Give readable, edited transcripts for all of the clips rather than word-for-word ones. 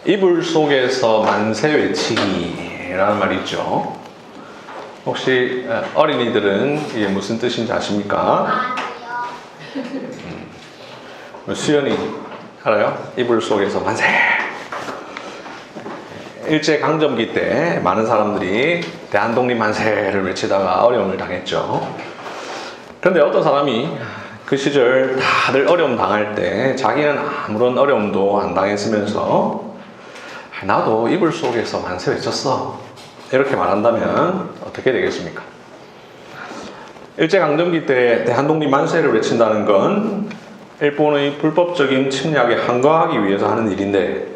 이불 속에서 만세 외치기라는 말이 있죠. 혹시 어린이들은 이게 무슨 뜻인지 아십니까? 수연이 알아요? 이불 속에서 만세! 일제강점기 때 많은 사람들이 대한독립 만세를 외치다가 어려움을 당했죠. 그런데 어떤 사람이 그 시절 다들 어려움 당할 때 자기는 아무런 어려움도 안 당했으면서 나도 이불 속에서 만세 외쳤어 이렇게 말한다면 어떻게 되겠습니까? 일제강점기 때 대한독립 만세를 외친다는 건 일본의 불법적인 침략에 항거하기 위해서 하는 일인데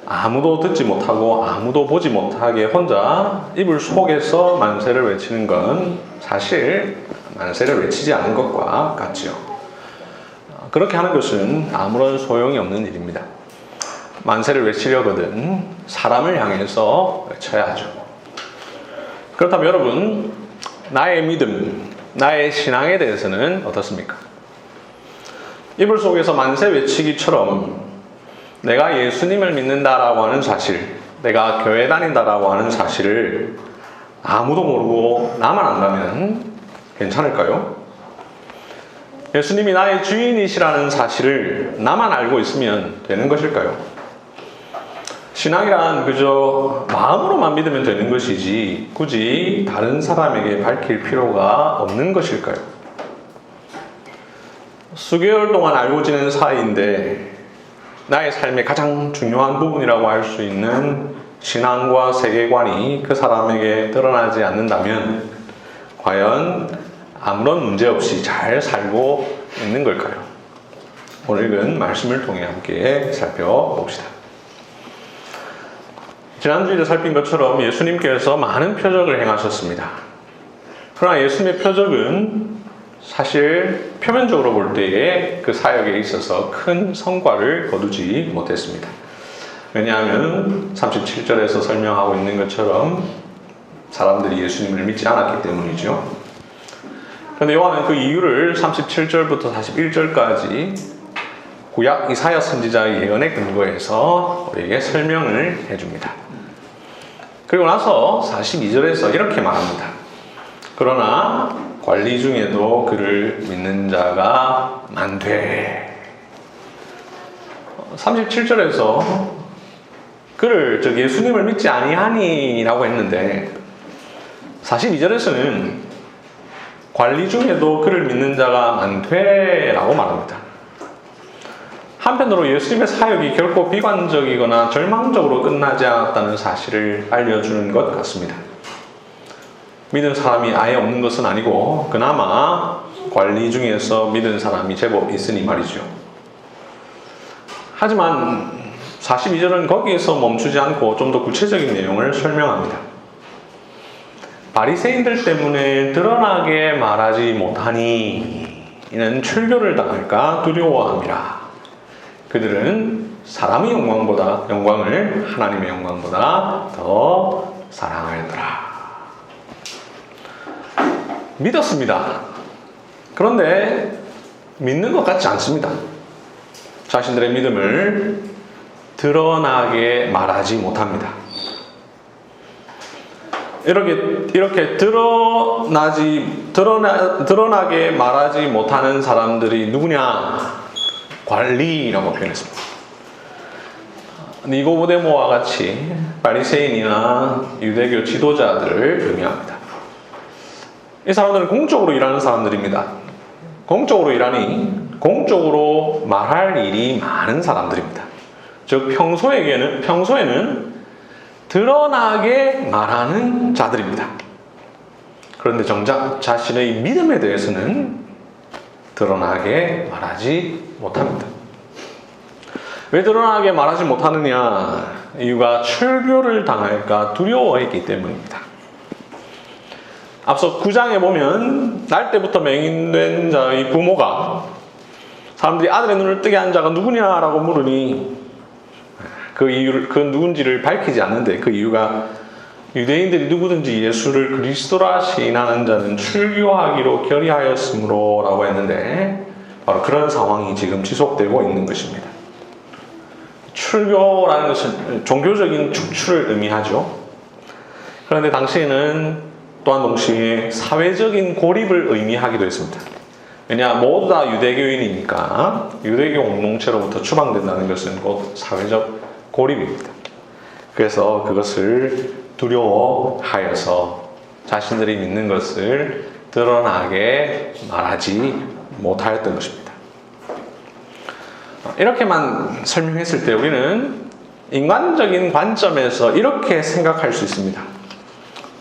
아무도 듣지 못하고 아무도 보지 못하게 혼자 이불 속에서 만세를 외치는 건 사실 만세를 외치지 않은 것과 같지요. 그렇게 하는 것은 아무런 소용이 없는 일입니다. 만세를 외치려거든 사람을 향해서 외쳐야 하죠. 그렇다면 여러분, 나의 믿음, 나의 신앙에 대해서는 어떻습니까? 이불 속에서 만세 외치기처럼 내가 예수님을 믿는다라고 하는 사실, 내가 교회 다닌다라고 하는 사실을 아무도 모르고 나만 안다면 괜찮을까요? 예수님이 나의 주인이시라는 사실을 나만 알고 있으면 되는 것일까요? 신앙이란 그저 마음으로만 믿으면 되는 것이지 굳이 다른 사람에게 밝힐 필요가 없는 것일까요? 수개월 동안 알고 지낸 사이인데 나의 삶의 가장 중요한 부분이라고 할 수 있는 신앙과 세계관이 그 사람에게 드러나지 않는다면 과연 아무런 문제 없이 잘 살고 있는 걸까요? 오늘 읽은 말씀을 통해 함께 살펴봅시다. 지난주에 살핀 것처럼 예수님께서 많은 표적을 행하셨습니다. 그러나 예수님의 표적은 사실 표면적으로 볼 때에 그 사역에 있어서 큰 성과를 거두지 못했습니다. 왜냐하면 37절에서 설명하고 있는 것처럼 사람들이 예수님을 믿지 않았기 때문이죠. 그런데 요한은 그 이유를 37절부터 41절까지 구약 이사야 선지자의 예언에 근거해서 우리에게 설명을 해줍니다. 그리고 나서 42절에서 이렇게 말합니다. 그러나 관리 중에도 그를 믿는 자가 많되. 37절에서 그를 예수님을 믿지 아니하니 라고 했는데 42절에서는 관리 중에도 그를 믿는 자가 많되 라고 말합니다. 한편으로 예수님의 사역이 결코 비관적이거나 절망적으로 끝나지 않았다는 사실을 알려주는 것 같습니다. 믿은 사람이 아예 없는 것은 아니고 그나마 관리 중에서 믿은 사람이 제법 있으니 말이죠. 하지만 42절은 거기에서 멈추지 않고 좀 더 구체적인 내용을 설명합니다. 바리새인들 때문에 드러나게 말하지 못하니 이는 출교를 당할까 두려워함이라. 그들은 사람의 영광을 하나님의 영광보다 더 사랑하였더라. 믿었습니다. 그런데 믿는 것 같지 않습니다. 자신들의 믿음을 드러나게 말하지 못합니다. 이렇게 드러나게 말하지 못하는 사람들이 누구냐? 관리라고 표현했습니다. 니고데모와 같이 바리새인이나 유대교 지도자들을 의미합니다. 이 사람들은 공적으로 일하는 사람들입니다. 공적으로 일하니 공적으로 말할 일이 많은 사람들입니다. 즉 평소에는 드러나게 말하는 자들입니다. 그런데 정작 자신의 믿음에 대해서는 드러나게 말하지 못합니다. 왜 드러나게 말하지 못하느냐? 이유가 출교를 당할까 두려워했기 때문입니다. 앞서 9장에 보면 날 때부터 맹인된 자의 부모가 사람들이 아들의 눈을 뜨게 한 자가 누구냐라고 물으니 그 누군지를 밝히지 않는데 그 이유가 유대인들이 누구든지 예수를 그리스도라 시인하는 자는 출교하기로 결의하였으므로 라고 했는데 바로 그런 상황이 지금 지속되고 있는 것입니다. 출교라는 것은 종교적인 축출을 의미하죠. 그런데 당시에는 또한 동시에 사회적인 고립을 의미하기도 했습니다. 왜냐, 모두 다 유대교인이니까 유대교 공동체로부터 추방된다는 것은 곧 사회적 고립입니다. 그래서 그것을 두려워하여서 자신들이 믿는 것을 드러나게 말하지 못하였던 것입니다. 이렇게만 설명했을 때 우리는 인간적인 관점에서 이렇게 생각할 수 있습니다.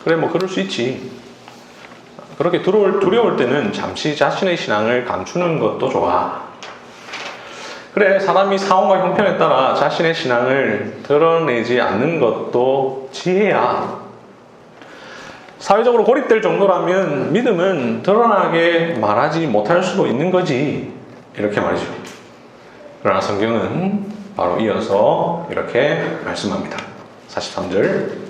그래, 뭐 그럴 수 있지. 그렇게 두려울 때는 잠시 자신의 신앙을 감추는 것도 좋아. 그래, 사람이 상황과 형편에 따라 자신의 신앙을 드러내지 않는 것도 지혜야. 사회적으로 고립될 정도라면 믿음은 드러나게 말하지 못할 수도 있는 거지. 이렇게 말이죠. 그러나 성경은 바로 이어서 이렇게 말씀합니다. 43절.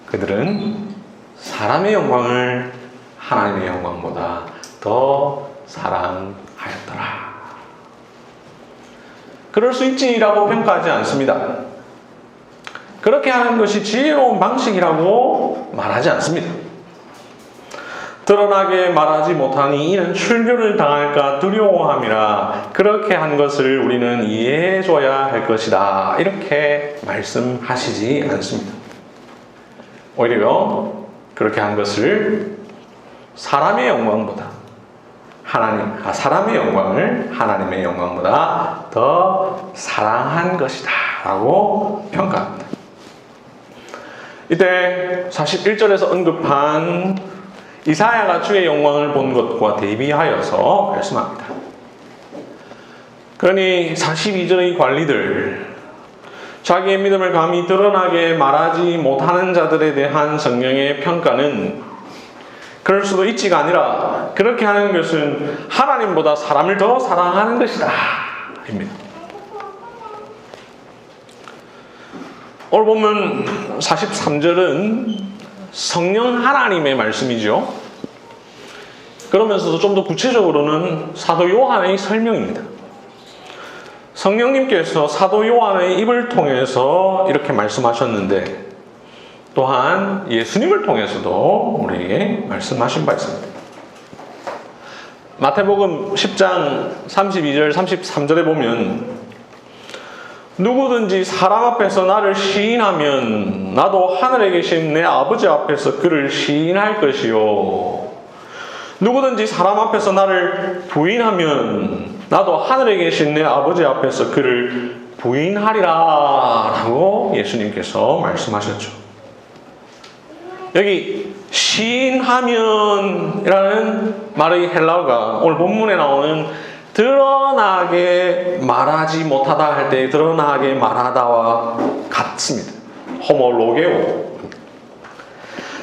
그들은 사람의 영광을 하나님의 영광보다 더 사랑하였더라. 그럴 수 있지라고 평가하지 않습니다. 그렇게 하는 것이 지혜로운 방식이라고 말하지 않습니다. 드러나게 말하지 못하니 이는 출교를 당할까 두려워함이라. 그렇게 한 것을 우리는 이해해줘야 할 것이다. 이렇게 말씀하시지 않습니다. 오히려 그렇게 한 것을 사람의 영광보다 사람의 영광을 하나님의 영광보다 더 사랑한 것이다 라고 평가합니다. 이때 41절에서 언급한 이사야가 주의 영광을 본 것과 대비하여서 말씀합니다. 그러니 42절의 관리들, 자기의 믿음을 감히 드러나게 말하지 못하는 자들에 대한 성경의 평가는 그럴 수도 있지가 아니라 그렇게 하는 것은 하나님보다 사람을 더 사랑하는 것이다 입니다. 오늘 보면 43절은 성령 하나님의 말씀이죠. 그러면서도 좀 더 구체적으로는 사도 요한의 설명입니다. 성령님께서 사도 요한의 입을 통해서 이렇게 말씀하셨는데 또한 예수님을 통해서도 우리에게 말씀하신 바 있습니다. 마태복음 10장 32절 33절에 보면 누구든지 사람 앞에서 나를 시인하면 나도 하늘에 계신 내 아버지 앞에서 그를 시인할 것이요 누구든지 사람 앞에서 나를 부인하면 나도 하늘에 계신 내 아버지 앞에서 그를 부인하리라 라고 예수님께서 말씀하셨죠. 여기 시인하면이라는 말의 헬라어가 오늘 본문에 나오는 드러나게 말하지 못하다 할 때 드러나게 말하다와 같습니다. 호모로게오.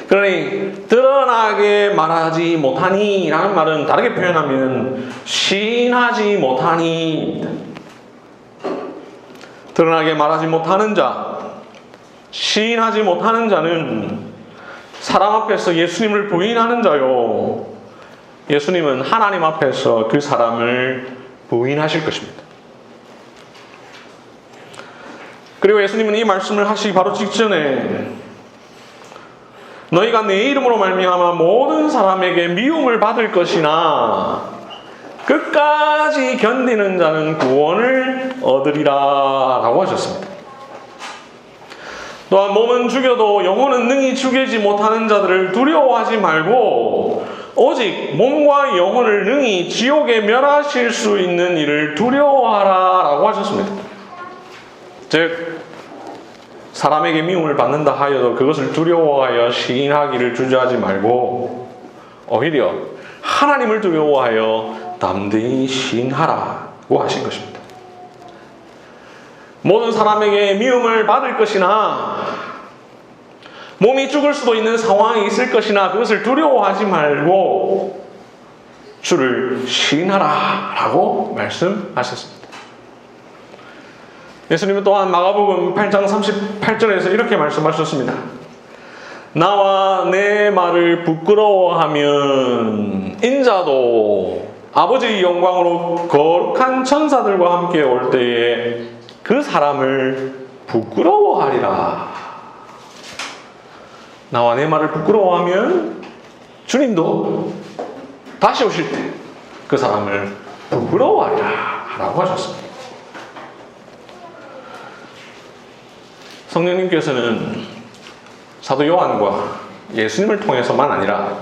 그러니 드러나게 말하지 못하니 라는 말은 다르게 표현하면 시인하지 못하니, 드러나게 말하지 못하는 자, 시인하지 못하는 자는 사람 앞에서 예수님을 부인하는 자요, 예수님은 하나님 앞에서 그 사람을 부인하실 것입니다. 그리고 예수님은 이 말씀을 하시기 바로 직전에 너희가 내 이름으로 말미암아 모든 사람에게 미움을 받을 것이나 끝까지 견디는 자는 구원을 얻으리라 라고 하셨습니다. 또한 몸은 죽여도 영혼은 능히 죽이지 못하는 자들을 두려워하지 말고 오직 몸과 영혼을 능히 지옥에 멸하실 수 있는 이를 두려워하라 라고 하셨습니다. 즉 사람에게 미움을 받는다 하여도 그것을 두려워하여 시인하기를 주저하지 말고 오히려 하나님을 두려워하여 담대히 시인하라고 하신 것입니다. 모든 사람에게 미움을 받을 것이나 몸이 죽을 수도 있는 상황이 있을 것이나 그것을 두려워하지 말고 주를 시인하라 라고 말씀하셨습니다. 예수님은 또한 마가복음 8장 38절에서 이렇게 말씀하셨습니다. 나와 내 말을 부끄러워하면 인자도 아버지의 영광으로 거룩한 천사들과 함께 올 때에 그 사람을 부끄러워하리라. 나와 내 말을 부끄러워하면 주님도 다시 오실 때 그 사람을 부끄러워하리라 라고 하셨습니다. 성령님께서는 사도 요한과 예수님을 통해서만 아니라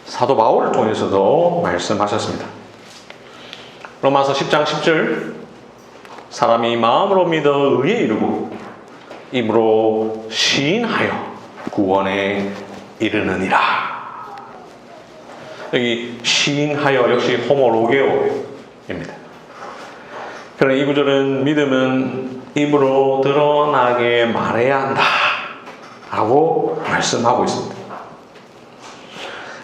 사도 바울을 통해서도 말씀하셨습니다. 로마서 10장 10절 사람이 마음으로 믿어 의에 이르고 입으로 시인하여 구원에 이르느니라. 여기 시인하여 역시 호모로게오입니다. 그러나 이 구절은 믿음은 입으로 드러나게 말해야 한다 라고 말씀하고 있습니다.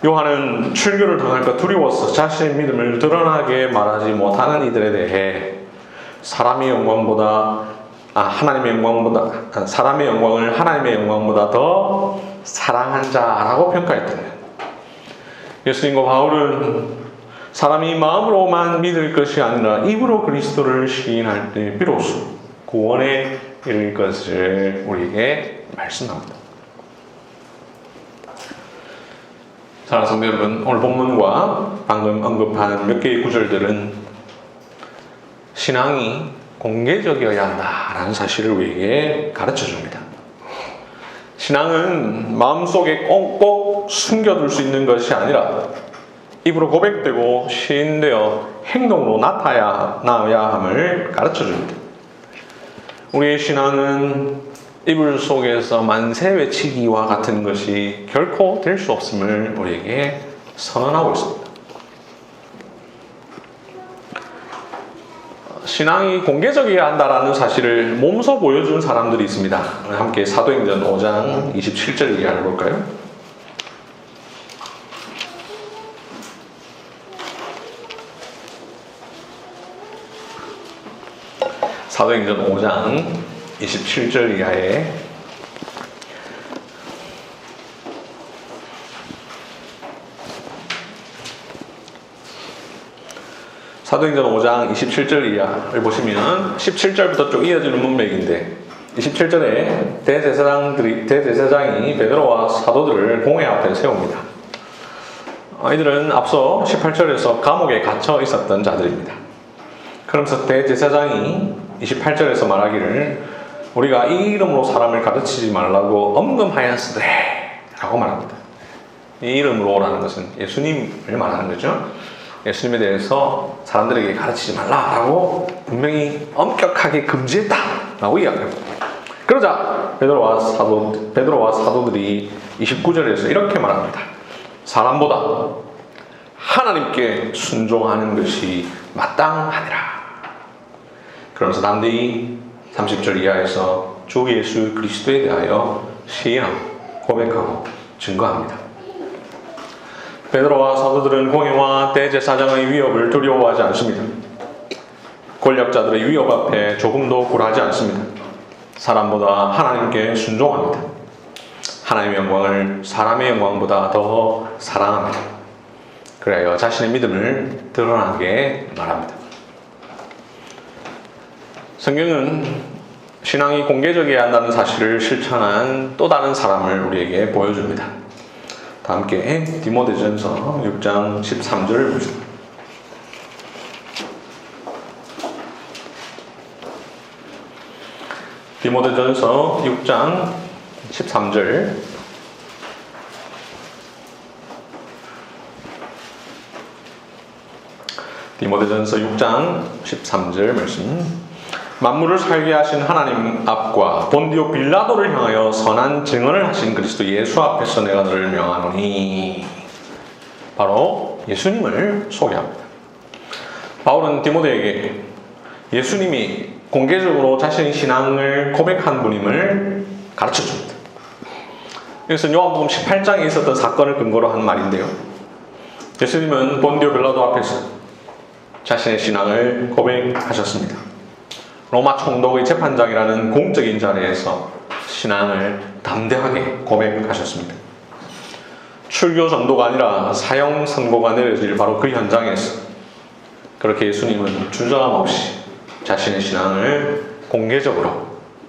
요한은 출교를 당할까 두려워서 자신의 믿음을 드러나게 말하지 못하는 이들에 대해 사람의 영광을 하나님의 영광보다 더 사랑한 자라고 평가했다. 예수님과 바울은 사람이 마음으로만 믿을 것이 아니라 입으로 그리스도를 시인할 때 비로소 구원에 이를 것을 우리에게 말씀합니다. 사랑하는 성도 여러분, 오늘 본문과 방금 언급한 몇 개의 구절들은 신앙이 공개적이어야 한다라는 사실을 우리에게 가르쳐 줍니다. 신앙은 마음속에 꼭 숨겨둘 수 있는 것이 아니라 입으로 고백되고 시인되어 행동으로 나타나야 함을 가르쳐 줍니다. 우리의 신앙은 이불 속에서 만세 외치기와 같은 것이 결코 될 수 없음을 우리에게 선언하고 있습니다. 신앙이 공개적이어야 한다는 사실을 몸소 보여준 사람들이 있습니다. 함께 사도행전 5장 27절 이하를 볼까요? 사도행전 5장 27절 이하에 사도행전 5장 27절 이하를 보시면 17절부터 쭉 이어지는 문맥인데 27절에 대제사장이 베드로와 사도들을 공회 앞에 세웁니다. 이들은 앞서 18절에서 감옥에 갇혀 있었던 자들입니다. 그러면서 대제사장이 28절에서 말하기를 우리가 이 이름으로 사람을 가르치지 말라고 엄금하였으되 라고 말합니다. 이 이름으로라는 것은 예수님을 말하는 거죠. 예수님에 대해서 사람들에게 가르치지 말라라고 분명히 엄격하게 금지했다라고 이야기합니다. 그러자 베드로와 사도들이 29절에서 이렇게 말합니다. 사람보다 하나님께 순종하는 것이 마땅하니라. 그러면서 담대히 30절 이하에서 주 예수 그리스도에 대하여 시인하고 고백하고 증거합니다. 베드로와 사도들은 공회와 대제사장의 위협을 두려워하지 않습니다. 권력자들의 위협 앞에 조금도 굴하지 않습니다. 사람보다 하나님께 순종합니다. 하나님의 영광을 사람의 영광보다 더 사랑합니다. 그래야 자신의 믿음을 드러나게 말합니다. 성경은 신앙이 공개적이어야 한다는 사실을 실천한 또 다른 사람을 우리에게 보여줍니다. 다 함께 디모데전서 6장 13절을 보십니다. 디모데전서 6장 13절 디모데전서 6장 13절 말씀. 만물을 살게 하신 하나님 앞과 본디오 빌라도를 향하여 선한 증언을 하신 그리스도 예수 앞에서 내가 너를 명하노니. 바로 예수님을 소개합니다. 바울은 디모데에게 예수님이 공개적으로 자신의 신앙을 고백한 분임을 가르쳐줍니다. 이것은 요한복음 18장에 있었던 사건을 근거로 한 말인데요. 예수님은 본디오 빌라도 앞에서 자신의 신앙을 고백하셨습니다. 로마 총독의 재판장이라는 공적인 자리에서 신앙을 담대하게 고백하셨습니다. 출교 정도가 아니라 사형 선고가 내려질 바로 그 현장에서 그렇게 예수님은 주저함 없이 자신의 신앙을 공개적으로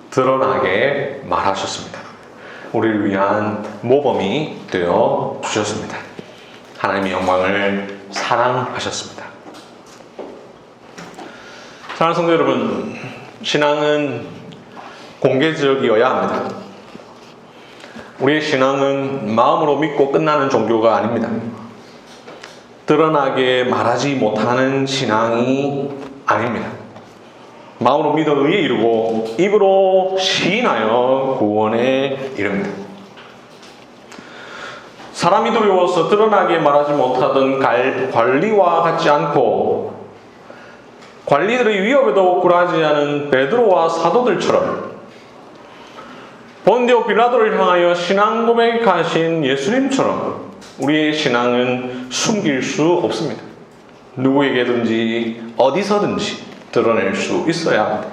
드러나게 말하셨습니다. 우리를 위한 모범이 되어 주셨습니다. 하나님의 영광을 사랑하셨습니다. 사랑하는 성도 여러분, 신앙은 공개적이어야 합니다. 우리의 신앙은 마음으로 믿고 끝나는 종교가 아닙니다. 드러나게 말하지 못하는 신앙이 아닙니다. 마음으로 믿어 의에 이르고 입으로 시인하여 구원에 이릅니다. 사람이 두려워서 드러나게 말하지 못하던 관리와 같지 않고 관리들의 위협에도 굴하지 않은 베드로와 사도들처럼 본디오 빌라도를 향하여 신앙 고백하신 예수님처럼 우리의 신앙은 숨길 수 없습니다. 누구에게든지 어디서든지 드러낼 수 있어야 합니다.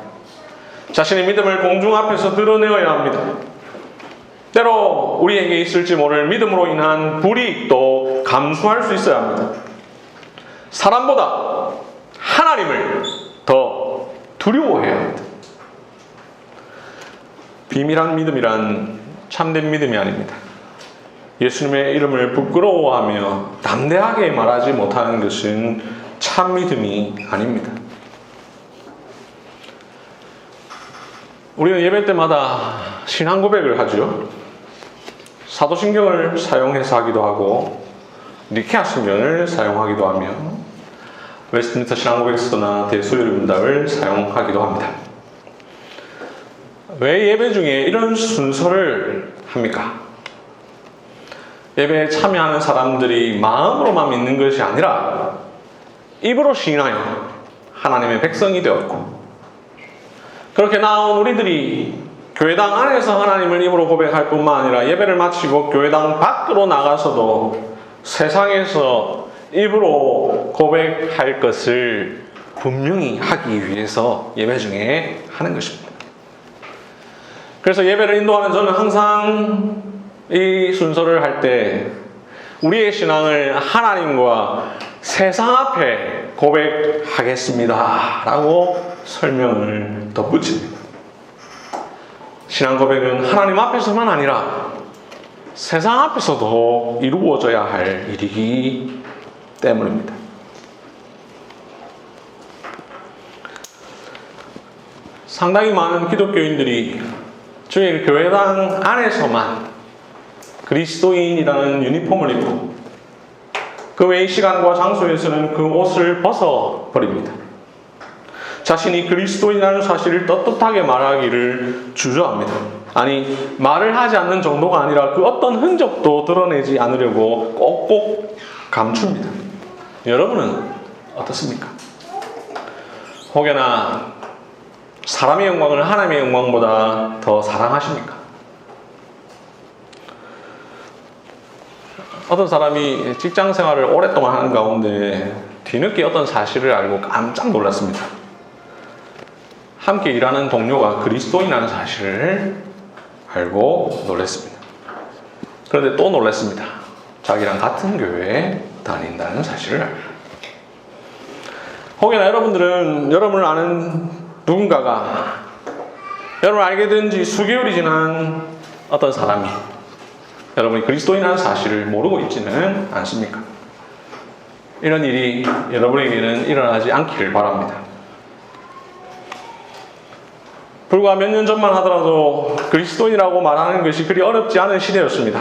자신의 믿음을 공중 앞에서 드러내어야 합니다. 때로 우리에게 있을지 모를 믿음으로 인한 불이익도 감수할 수 있어야 합니다. 사람보다 하나님을 더 두려워해야 합니다. 비밀한 믿음이란 참된 믿음이 아닙니다. 예수님의 이름을 부끄러워하며 담대하게 말하지 못하는 것은 참 믿음이 아닙니다. 우리는 예배 때마다 신앙 고백을 하죠. 사도신경을 사용해서 하기도 하고 니케아 신경을 사용하기도 하며 웨스트민스터 신앙 고백서나 대소요리 문답을 사용하기도 합니다. 왜 예배 중에 이런 순서를 합니까? 예배에 참여하는 사람들이 마음으로만 믿는 것이 아니라 입으로 시인하여 하나님의 백성이 되었고, 그렇게 나온 우리들이 교회당 안에서 하나님을 입으로 고백할 뿐만 아니라 예배를 마치고 교회당 밖으로 나가서도 세상에서 입으로 고백할 것을 분명히 하기 위해서 예배 중에 하는 것입니다. 그래서 예배를 인도하는 저는 항상 이 순서를 할 때 우리의 신앙을 하나님과 세상 앞에 고백하겠습니다 라고 설명을 덧붙입니다. 신앙 고백은 하나님 앞에서만 아니라 세상 앞에서도 이루어져야 할 일이기 때문입니다. 상당히 많은 기독교인들이 저희 교회당 안에서만 그리스도인이라는 유니폼을 입고 그 외의 시간과 장소에서는 그 옷을 벗어버립니다. 자신이 그리스도인이라는 사실을 떳떳하게 말하기를 주저합니다. 아니, 말을 하지 않는 정도가 아니라 그 어떤 흔적도 드러내지 않으려고 꼭꼭 감춥니다. 여러분은 어떻습니까? 혹여나 사람의 영광을 하나님의 영광보다 더 사랑하십니까? 어떤 사람이 직장 생활을 오랫동안 하는 가운데 뒤늦게 어떤 사실을 알고 깜짝 놀랐습니다. 함께 일하는 동료가 그리스도인이라는 사실을 알고 놀랐습니다. 그런데 또 놀랐습니다. 자기랑 같은 교회에 다닌다는 사실을 알고. 혹여나 여러분들은 여러분을 아는 누군가가 여러분을 알게 된 지 수개월이 지난 어떤 사람이 여러분이 그리스도인이라는 사실을 모르고 있지는 않습니까? 이런 일이 여러분에게는 일어나지 않기를 바랍니다. 불과 몇 년 전만 하더라도 그리스도인이라고 말하는 것이 그리 어렵지 않은 시대였습니다.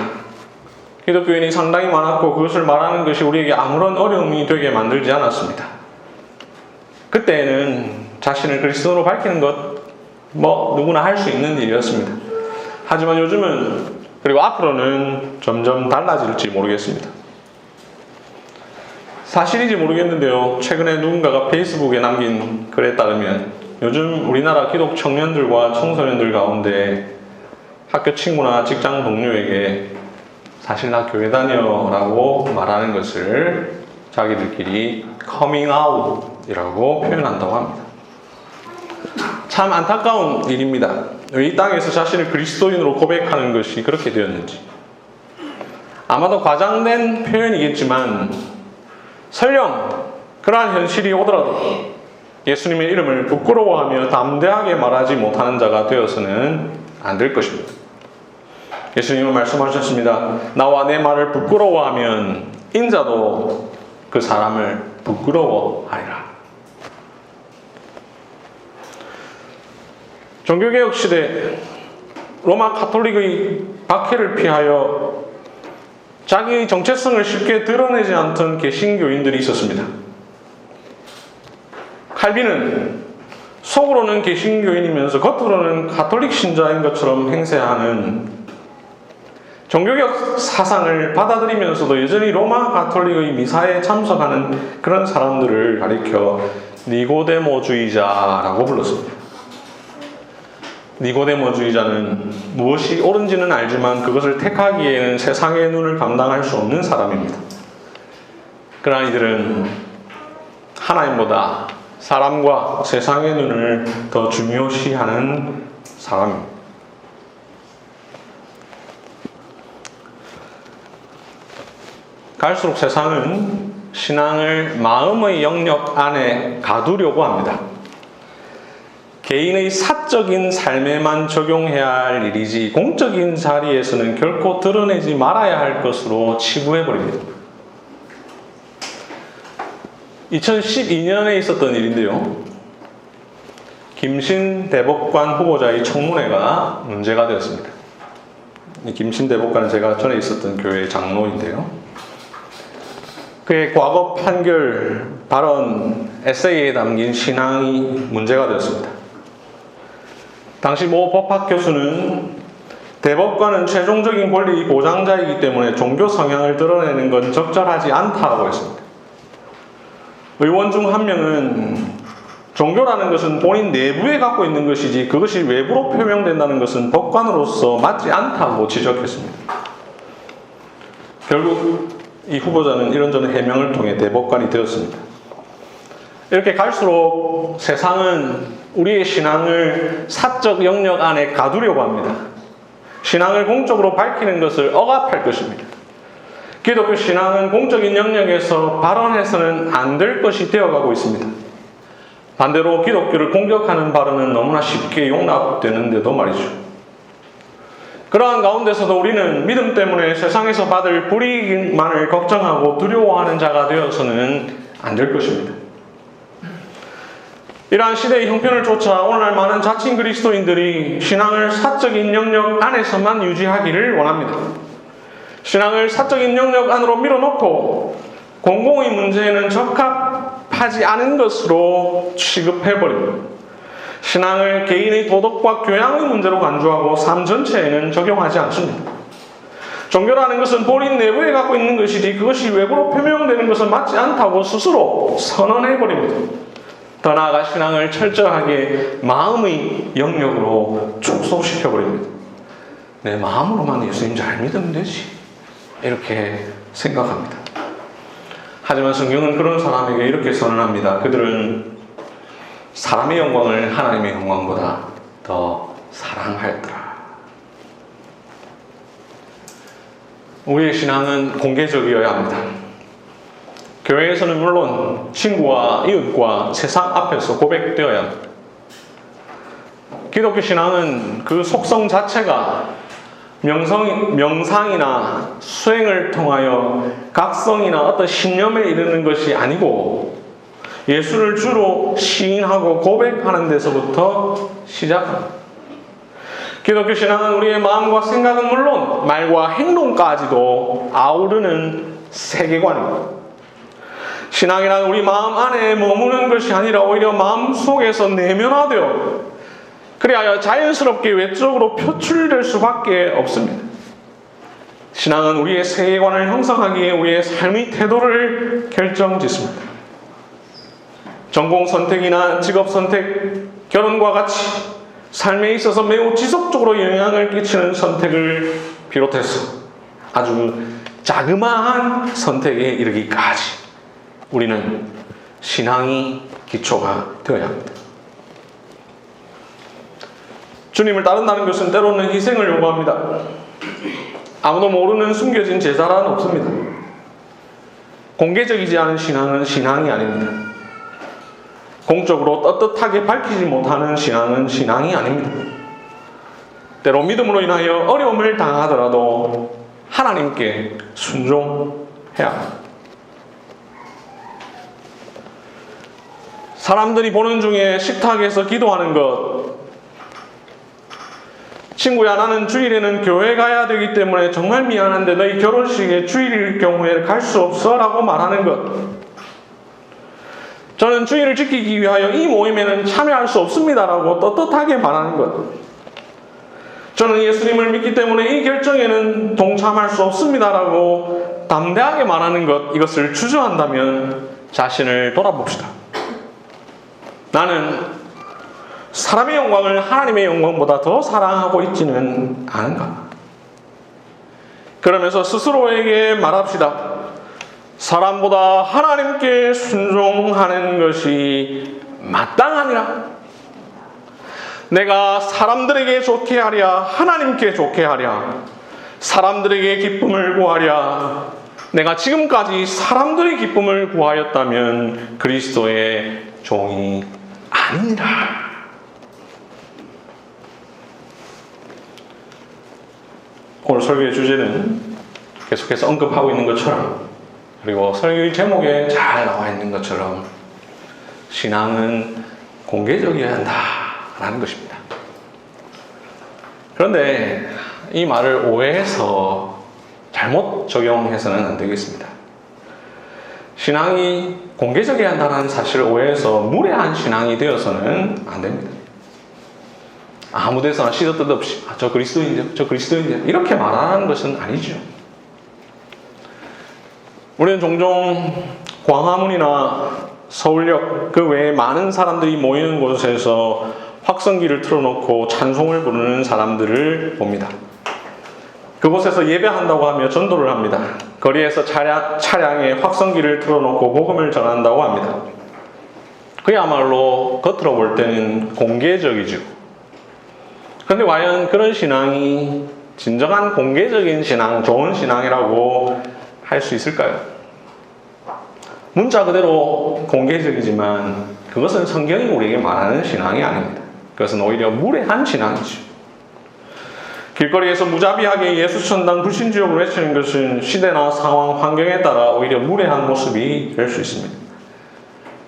기독교인이 상당히 많았고 그것을 말하는 것이 우리에게 아무런 어려움이 되게 만들지 않았습니다. 그때는 자신을 그리스도인으로 밝히는 것 누구나 할 수 있는 일이었습니다. 하지만 요즘은, 그리고 앞으로는 점점 달라질지 모르겠습니다. 사실인지 모르겠는데요, 최근에 누군가가 페이스북에 남긴 글에 따르면 요즘 우리나라 기독 청년들과 청소년들 가운데 학교 친구나 직장 동료에게 사실 나 교회 다녀 라고 말하는 것을 자기들끼리 커밍아웃이라고 표현한다고 합니다. 참 안타까운 일입니다. 왜 이 땅에서 자신을 그리스도인으로 고백하는 것이 그렇게 되었는지. 아마도 과장된 표현이겠지만 설령 그러한 현실이 오더라도 예수님의 이름을 부끄러워하며 담대하게 말하지 못하는 자가 되어서는 안 될 것입니다. 예수님은 말씀하셨습니다. 나와 내 말을 부끄러워하면 인자도 그 사람을 부끄러워하리라. 종교개혁 시대 로마 가톨릭의 박해를 피하여 자기의 정체성을 쉽게 드러내지 않던 개신교인들이 있었습니다. 칼빈은 속으로는 개신교인이면서 겉으로는 가톨릭 신자인 것처럼 행세하는 종교개혁 사상을 받아들이면서도 여전히 로마 가톨릭의 미사에 참석하는 그런 사람들을 가리켜 니고데모주의자라고 불렀습니다. 니고데모주의자는 무엇이 옳은지는 알지만 그것을 택하기에는 세상의 눈을 감당할 수 없는 사람입니다. 그러나 이들은 하나님보다 사람과 세상의 눈을 더 중요시하는 사람입니다. 갈수록 세상은 신앙을 마음의 영역 안에 가두려고 합니다. 개인의 사적인 삶에만 적용해야 할 일이지 공적인 자리에서는 결코 드러내지 말아야 할 것으로 치부해버립니다. 2012년에 있었던 일인데요. 김신 대법관 후보자의 청문회가 문제가 되었습니다. 김신 대법관은 제가 전에 있었던 교회의 장로인데요. 그의 과거 판결, 발언, 에세이에 담긴 신앙이 문제가 되었습니다. 당시 모 법학 교수는 대법관은 최종적인 권리 보장자이기 때문에 종교 성향을 드러내는 건 적절하지 않다고 했습니다. 의원 중 한 명은 종교라는 것은 본인 내부에 갖고 있는 것이지 그것이 외부로 표명된다는 것은 법관으로서 맞지 않다고 지적했습니다. 결국 이 후보자는 이런저런 해명을 통해 대법관이 되었습니다. 이렇게 갈수록 세상은 우리의 신앙을 사적 영역 안에 가두려고 합니다. 신앙을 공적으로 밝히는 것을 억압할 것입니다. 기독교 신앙은 공적인 영역에서 발언해서는 안 될 것이 되어가고 있습니다. 반대로 기독교를 공격하는 발언은 너무나 쉽게 용납되는데도 말이죠. 그러한 가운데서도 우리는 믿음 때문에 세상에서 받을 불이익만을 걱정하고 두려워하는 자가 되어서는 안 될 것입니다. 이러한 시대의 형편을 쫓아 오늘날 많은 자칭 그리스도인들이 신앙을 사적인 영역 안에서만 유지하기를 원합니다. 신앙을 사적인 영역 안으로 밀어놓고 공공의 문제에는 적합하지 않은 것으로 취급해버립니다. 신앙을 개인의 도덕과 교양의 문제로 간주하고 삶 전체에는 적용하지 않습니다. 종교라는 것은 본인 내부에 갖고 있는 것이지 그것이 외부로 표명되는 것은 맞지 않다고 스스로 선언해버립니다. 더 나아가 신앙을 철저하게 마음의 영역으로 축소시켜버립니다. 내 마음으로만 예수님 잘 믿으면 되지 이렇게 생각합니다. 하지만 성경은 그런 사람에게 이렇게 선언합니다. 그들은 사람의 영광을 하나님의 영광보다 더 사랑하였더라. 우리의 신앙은 공개적이어야 합니다. 교회에서는 물론 친구와 이웃과 세상 앞에서 고백되어야 합니다. 기독교 신앙은 그 속성 자체가 명상이나 수행을 통하여 각성이나 어떤 신념에 이르는 것이 아니고 예수를 주로 시인하고 고백하는 데서부터 시작합니다. 기독교 신앙은 우리의 마음과 생각은 물론 말과 행동까지도 아우르는 세계관입니다. 신앙이란 우리 마음 안에 머무는 것이 아니라 오히려 마음 속에서 내면화되어 그리하여 자연스럽게 외적으로 표출될 수밖에 없습니다. 신앙은 우리의 세계관을 형성하기에 우리의 삶의 태도를 결정짓습니다. 전공 선택이나 직업 선택, 결혼과 같이 삶에 있어서 매우 지속적으로 영향을 끼치는 선택을 비롯해서 아주 자그마한 선택에 이르기까지 우리는 신앙이 기초가 되어야 합니다. 주님을 따른다는 것은 때로는 희생을 요구합니다. 아무도 모르는 숨겨진 제자란 없습니다. 공개적이지 않은 신앙은 신앙이 아닙니다. 공적으로 떳떳하게 밝히지 못하는 신앙은 신앙이 아닙니다. 때로 믿음으로 인하여 어려움을 당하더라도 하나님께 순종해야 합니다. 사람들이 보는 중에 식탁에서 기도하는 것, 친구야 나는 주일에는 교회 가야 되기 때문에 정말 미안한데 너희 결혼식에 주일일 경우에 갈 수 없어 라고 말하는 것, 저는 주일을 지키기 위하여 이 모임에는 참여할 수 없습니다 라고 떳떳하게 말하는 것, 저는 예수님을 믿기 때문에 이 결정에는 동참할 수 없습니다 라고 담대하게 말하는 것, 이것을 주저한다면 자신을 돌아봅시다. 나는 사람의 영광을 하나님의 영광보다 더 사랑하고 있지는 않은가? 그러면서 스스로에게 말합시다. 사람보다 하나님께 순종하는 것이 마땅하니라. 내가 사람들에게 좋게 하랴 하나님께 좋게 하랴, 사람들에게 기쁨을 구하랴, 내가 지금까지 사람들의 기쁨을 구하였다면 그리스도의 종이 아니라. 오늘 설교의 주제는 계속해서 언급하고 있는 것처럼, 그리고 설교의 제목에 잘 나와 있는 것처럼 신앙은 공개적이어야 한다라는 것입니다. 그런데 이 말을 오해해서 잘못 적용해서는 안 되겠습니다. 신앙이 공개적이어야 한다는 사실을 오해해서 무례한 신앙이 되어서는 안 됩니다. 아무 데서나 시도 뜻 없이 저 그리스도인데요, 저 그리스도인데요 이렇게 말하는 것은 아니죠. 우리는 종종 광화문이나 서울역 그 외에 많은 사람들이 모이는 곳에서 확성기를 틀어놓고 찬송을 부르는 사람들을 봅니다. 그곳에서 예배한다고 하며 전도를 합니다. 거리에서 차량에 확성기를 틀어놓고 복음을 전한다고 합니다. 그야말로 겉으로 볼 때는 공개적이죠. 그런데 과연 그런 신앙이 진정한 공개적인 신앙, 좋은 신앙이라고 할 수 있을까요? 문자 그대로 공개적이지만 그것은 성경이 우리에게 말하는 신앙이 아닙니다. 그것은 오히려 무례한 신앙이죠. 길거리에서 무자비하게 예수천당 불신지옥을 외치는 것은 시대나 상황, 환경에 따라 오히려 무례한 모습이 될 수 있습니다.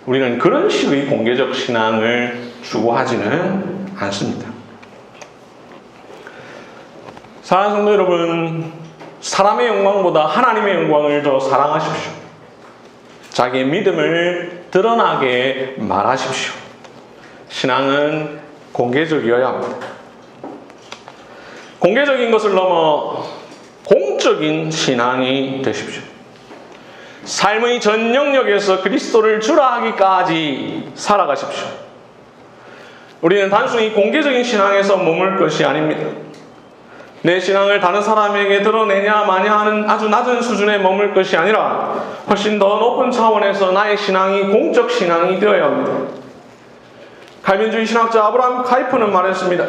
우리는 그런 식의 공개적 신앙을 추구하지는 않습니다. 사랑하는 성도 여러분, 사람의 영광보다 하나님의 영광을 더 사랑하십시오. 자기의 믿음을 드러나게 말하십시오. 신앙은 공개적이어야 합니다. 공개적인 것을 넘어 공적인 신앙이 되십시오. 삶의 전 영역에서 그리스도를 주라 하기까지 살아가십시오. 우리는 단순히 공개적인 신앙에서 머물 것이 아닙니다. 내 신앙을 다른 사람에게 드러내냐 마냐 하는 아주 낮은 수준에 머물 것이 아니라 훨씬 더 높은 차원에서 나의 신앙이 공적 신앙이 되어야 합니다. 칼빈주의 신학자 아브라함 카이퍼는 말했습니다.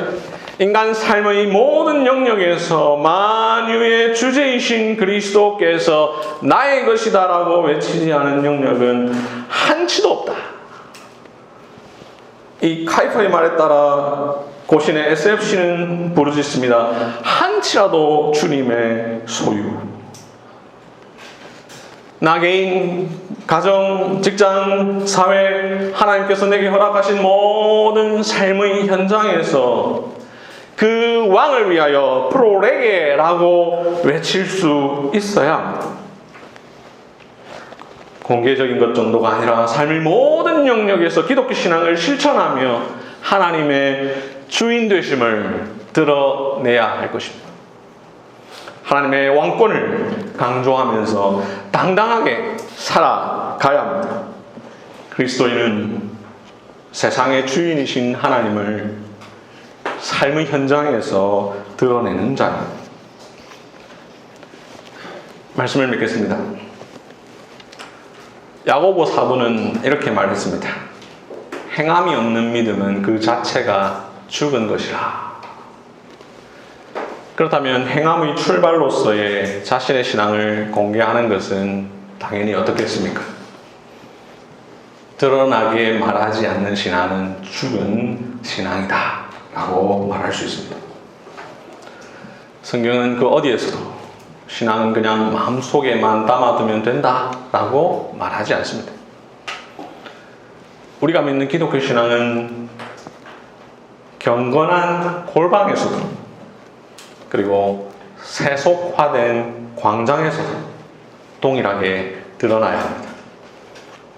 인간 삶의 모든 영역에서 만유의 주제이신 그리스도께서 나의 것이다 라고 외치지 않은 영역은 한치도 없다. 이 카이퍼의 말에 따라 고신의 SFC는 부르짖습니다. 한치라도 주님의 소유. 나 개인, 가정, 직장, 사회, 하나님께서 내게 허락하신 모든 삶의 현장에서 그 왕을 위하여 프로레게라고 외칠 수 있어야 합니다. 공개적인 것 정도가 아니라 삶의 모든 영역에서 기독교 신앙을 실천하며 하나님의 주인 되심을 드러내야 할 것입니다. 하나님의 왕권을 강조하면서 당당하게 살아가야 합니다. 그리스도인은 세상의 주인이신 하나님을 삶의 현장에서 드러내는 자입니다. 말씀을 맺겠습니다. 야고보 사도는 이렇게 말했습니다. 행함이 없는 믿음은 그 자체가 죽은 것이라. 그렇다면 행함의 출발로서의 자신의 신앙을 공개하는 것은 당연히 어떻겠습니까? 드러나게 말하지 않는 신앙은 죽은 신앙이다 라고 말할 수 있습니다. 성경은 그 어디에서도 신앙은 그냥 마음속에만 담아두면 된다 라고 말하지 않습니다. 우리가 믿는 기독교 신앙은 경건한 골방에서도 그리고 세속화된 광장에서도 동일하게 드러나야 합니다.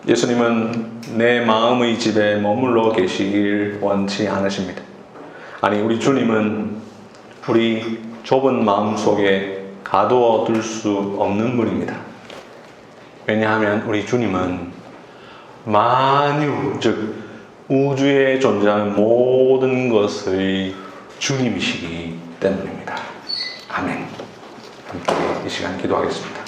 예수님은 내 마음의 집에 머물러 계시길 원치 않으십니다. 아니, 우리 주님은 우리 좁은 마음 속에 가두어 둘 수 없는 분입니다. 왜냐하면 우리 주님은 만유, 즉 우주에 존재하는 모든 것의 주님이시기 때문입니다. 아멘. 함께 이 시간 기도하겠습니다.